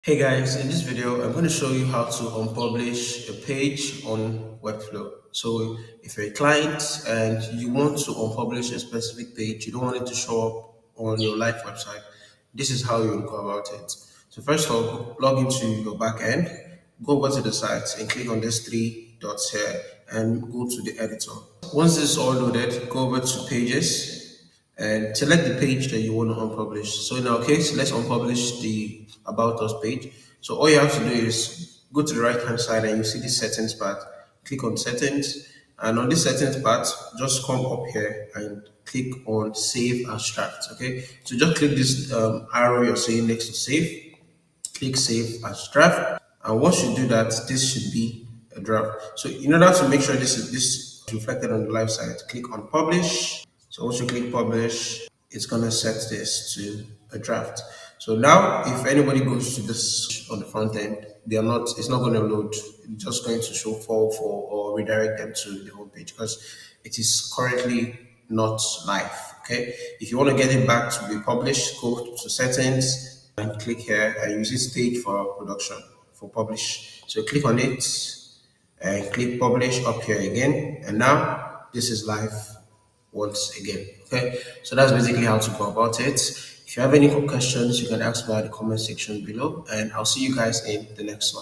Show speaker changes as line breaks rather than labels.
Hey guys, in this video, I'm going to show you how to unpublish a page on Webflow. So if you're a client and you want to unpublish a specific page, you don't want it to show up on your live website, this is how you will go about it. So first of all, log into your backend, go over to the site and click on these three dots here and go to the editor. Once this is all loaded, go over to pages and select the page that you want to unpublish. So in our case, let's unpublish the About Us page. So all you have to do is go to the right hand side and you see the settings part. Click on settings, and on this settings part, just come up here and click on Save as Draft. Okay, so just click this arrow you're seeing next to Save. Click Save as Draft, and once you do that, this should be a draft. So in order to make sure this is reflected on the live site, click on Publish. So once you click Publish, it's gonna set this to a draft. So now, if anybody goes to this on the front end, it's not going to load. It's just going to show fall for or redirect them to the home page because it is currently not live. Okay. If you want to get it back to be published, go to settings and click here and use this stage for production for publish. So click on it and click publish up here again. And now this is live once again. Okay, so that's basically how to go about it. If you have any questions, you can ask me in the comment section below, and I'll see you guys in the next one.